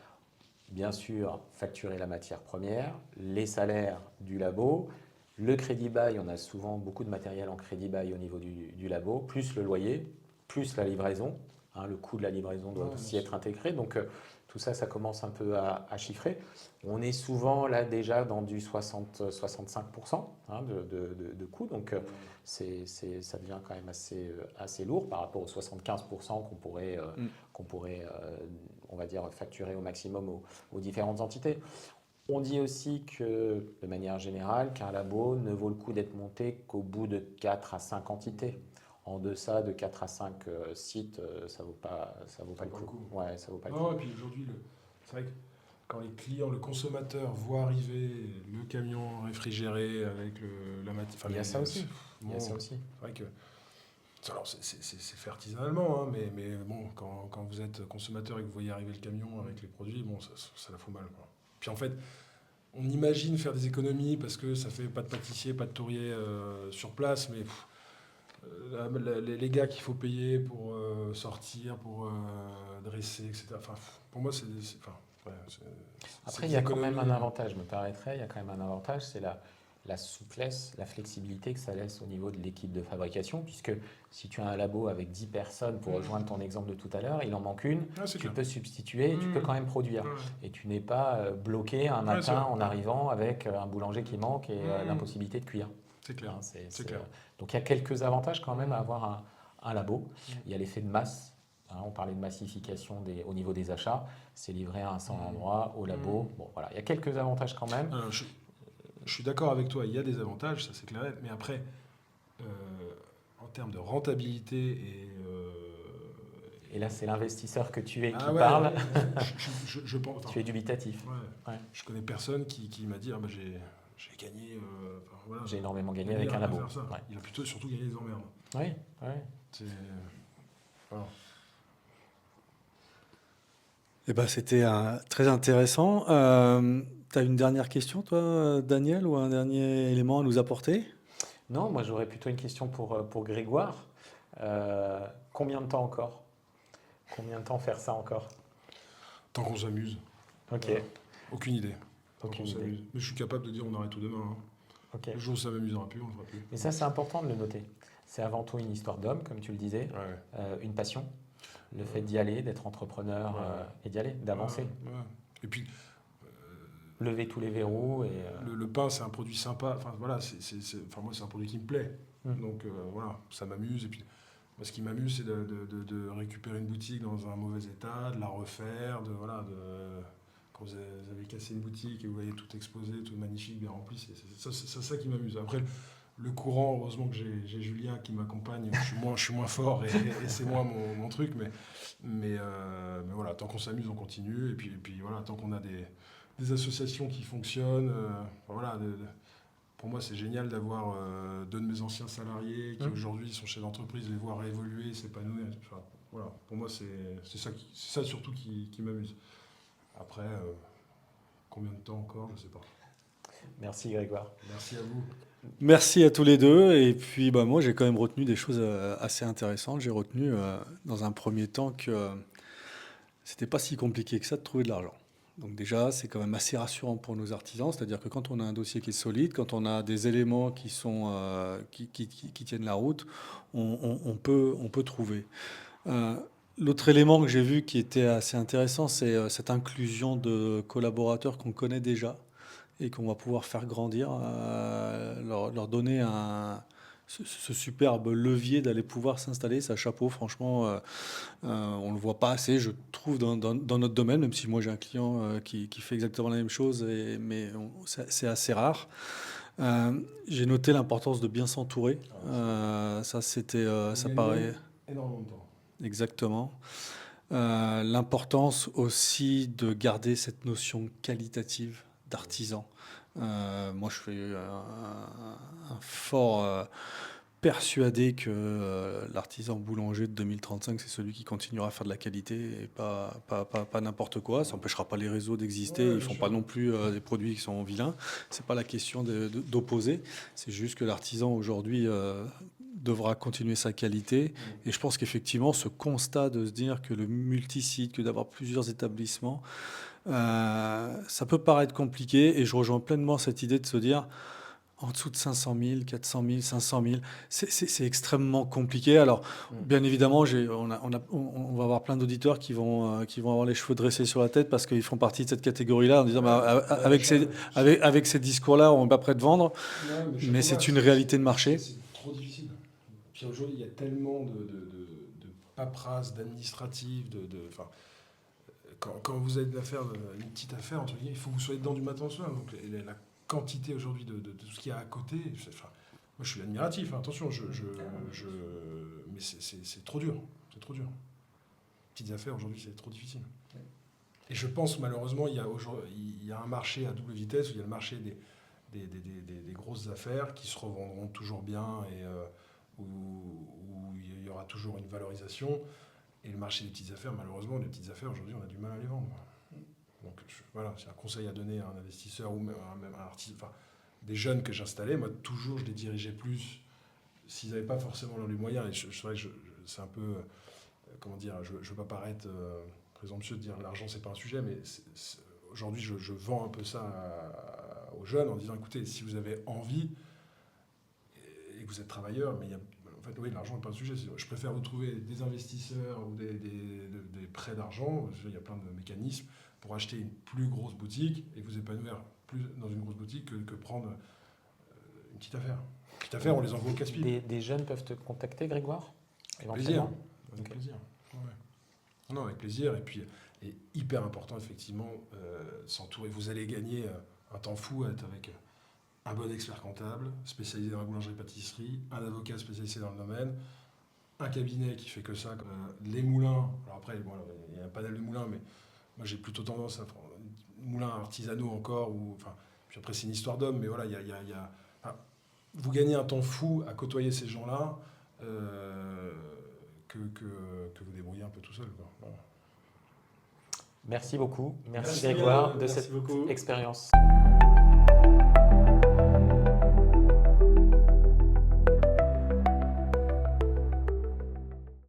bien sûr, facturer la matière première, les salaires du labo, le crédit bail, on a souvent beaucoup de matériel en crédit bail au niveau du labo, plus le loyer, plus la livraison. Le coût de la livraison doit aussi être intégré. Donc tout ça, ça commence un peu à chiffrer. On est souvent là déjà dans du 60-65% de coût. Donc ça devient quand même assez lourd par rapport aux 75% qu'on pourrait on va dire, facturer au maximum aux différentes entités. On dit aussi que, de manière générale, qu'un labo ne vaut le coup d'être monté qu'au bout de 4 à 5 entités. En deçà de 4 à 5 sites, ça vaut pas le coup. Ouais, ça vaut pas le coup. Non, et puis aujourd'hui, c'est vrai que quand les clients, le consommateur voit arriver le camion réfrigéré avec la matière. Il y a ça aussi. Bon, Il y a ça aussi. c'est vrai que. Alors, c'est fait artisanalement, hein, mais bon, quand vous êtes consommateur et que vous voyez arriver le camion avec les produits, bon, ça la fout mal, quoi. Puis en fait, on imagine faire des économies parce que ça fait pas de pâtissier, pas de tourrier sur place, mais les gars qu'il faut payer pour sortir, pour dresser, etc. Enfin, pour moi, Après, il y a quand même un avantage, je me permettrais, il y a quand même un avantage, c'est la souplesse, la flexibilité que ça laisse au niveau de l'équipe de fabrication, puisque si tu as un labo avec 10 personnes, pour rejoindre ton exemple de tout à l'heure, il en manque une, tu peux substituer, tu peux quand même produire. Et tu n'es pas bloqué un matin en arrivant avec un boulanger qui manque et l'impossibilité de cuire. C'est clair. C'est clair. Donc il y a quelques avantages quand même à avoir un labo. Il y a l'effet de masse. On parlait de massification au niveau des achats. C'est livré à un certain endroit, au labo. Bon, voilà. Il y a quelques avantages quand même. Je suis d'accord avec toi, il y a des avantages, ça c'est clair. Mais après, en termes de rentabilité et là, c'est l'investisseur que tu es qui ouais, parle. je pense. Tu es dubitatif. Ouais. Je connais personne qui m'a dit j'ai gagné. Voilà, j'ai énormément gagné avec un labo. Ouais. Il a plutôt surtout gagné des emmerdes. Oui. Voilà. Eh ben, c'était très intéressant. Tu as une dernière question, toi, Daniel, ou un dernier élément à nous apporter? Non, moi j'aurais plutôt une question pour Grégoire. Combien de temps encore? Combien de temps faire ça encore? Tant qu'on s'amuse. Ok. Voilà. Aucune idée. Aucune idée. Mais je suis capable de dire on arrête tout demain. Hein. Okay. Le jour où ça m'amusera plus, on ne le fera plus. Et ça, c'est important de le noter. C'est avant tout une histoire d'homme, comme tu le disais, une passion, le fait d'y aller, d'être entrepreneur et d'y aller, d'avancer. Et puis, lever tous les verrous. Le pain, c'est un produit sympa. Enfin, voilà, moi, c'est un produit qui me plaît. Donc, voilà, ça m'amuse. Et puis, moi, ce qui m'amuse, c'est de récupérer une boutique dans un mauvais état, de la refaire, quand vous avez cassé une boutique et vous voyez tout exposé, tout magnifique, bien rempli, c'est ça qui m'amuse. Après, le courant, heureusement que j'ai Julien qui m'accompagne, je suis moins fort et c'est moins mon truc, mais voilà, tant qu'on s'amuse, on continue. Et puis voilà, tant qu'on a des associations qui fonctionnent, voilà, pour moi, c'est génial d'avoir deux de mes anciens salariés qui aujourd'hui sont chefs d'entreprise, les voir évoluer, s'épanouir. Enfin, voilà, pour moi, c'est ça surtout qui m'amuse. Après, combien de temps encore, je ne sais pas. Merci Grégoire. Merci à vous. Merci à tous les deux. Et puis moi, j'ai quand même retenu des choses assez intéressantes. J'ai retenu dans un premier temps que c'était pas si compliqué que ça de trouver de l'argent. Donc déjà, c'est quand même assez rassurant pour nos artisans. C'est-à-dire que quand on a un dossier qui est solide, quand on a des éléments qui tiennent la route, on peut trouver. L'autre élément que j'ai vu qui était assez intéressant, c'est cette inclusion de collaborateurs qu'on connaît déjà et qu'on va pouvoir faire grandir, leur donner ce superbe levier d'aller pouvoir s'installer. Ça, chapeau, franchement, on ne le voit pas assez, je trouve, dans notre domaine, même si moi j'ai un client qui fait exactement la même chose, mais c'est assez rare. J'ai noté l'importance de bien s'entourer. Ça paraît... énormément de temps. Exactement. L'importance aussi de garder cette notion qualitative d'artisan. Moi, je suis un fort persuadé que l'artisan boulanger de 2035, c'est celui qui continuera à faire de la qualité et pas n'importe quoi. Ça n'empêchera pas les réseaux d'exister. Ils ne font pas non plus des produits qui sont vilains. Ce n'est pas la question d'opposer. C'est juste que l'artisan aujourd'hui devra continuer sa qualité. Et je pense qu'effectivement, ce constat de se dire que le multisite, que d'avoir plusieurs établissements, ça peut paraître compliqué. Et je rejoins pleinement cette idée de se dire, en dessous de 500 000, 400 000, 500 000, c'est extrêmement compliqué. Alors, bien évidemment, on va avoir plein d'auditeurs qui vont avoir les cheveux dressés sur la tête parce qu'ils font partie de cette catégorie-là en disant avec ces discours-là, on n'est pas prêt de vendre. Non, mais c'est une réalité de marché. C'est trop difficile. Puis aujourd'hui, il y a tellement de paperasse, d'administratif, quand vous avez une petite affaire, entre guillemets, il faut que vous soyez dedans du matin au soir. Donc la quantité aujourd'hui de tout ce qu'il y a à côté, enfin, moi je suis admiratif, hein, attention, mais c'est trop dur. C'est trop dur. Petites affaires aujourd'hui, c'est trop difficile. Et je pense malheureusement, il y a un marché à double vitesse, où il y a le marché des grosses affaires qui se revendront toujours bien et où il y aura toujours une valorisation. Et le marché des petites affaires, malheureusement, les petites affaires, aujourd'hui, on a du mal à les vendre. Donc voilà, c'est un conseil à donner à un investisseur ou même à un artiste, enfin, des jeunes que j'installais. Moi, toujours, je les dirigeais plus s'ils n'avaient pas forcément les moyens. Et c'est un peu, comment dire, je ne veux pas paraître présomptueux de dire l'argent, c'est pas un sujet, mais aujourd'hui, je vends un peu ça aux jeunes en disant, écoutez, si vous avez envie et que vous êtes travailleur, mais en fait, oui, l'argent n'est pas un sujet. Je préfère vous trouver des investisseurs ou des prêts d'argent. Il y a plein de mécanismes pour acheter une plus grosse boutique et vous épanouir plus dans une grosse boutique que prendre une petite affaire. Une petite affaire, on les envoie au casse-pied. Des jeunes peuvent te contacter, Grégoire? Avec plaisir. Avec plaisir. Ouais. Non, avec plaisir. Et puis, et hyper important, effectivement, s'entourer. Vous allez gagner un temps fou à être avec un bon expert comptable, spécialisé dans la boulangerie-pâtisserie, un avocat spécialisé dans le domaine, un cabinet qui fait que ça, les moulins. Alors après, bon, il y a un panel de moulins, mais moi j'ai plutôt tendance à prendre moulins artisanaux encore. Puis après, c'est une histoire d'homme, mais voilà, enfin, vous gagnez un temps fou à côtoyer ces gens-là que vous débrouillez un peu tout seul, quoi. Voilà. Merci beaucoup. Merci Merci, Grégoire de merci cette beaucoup. expérience.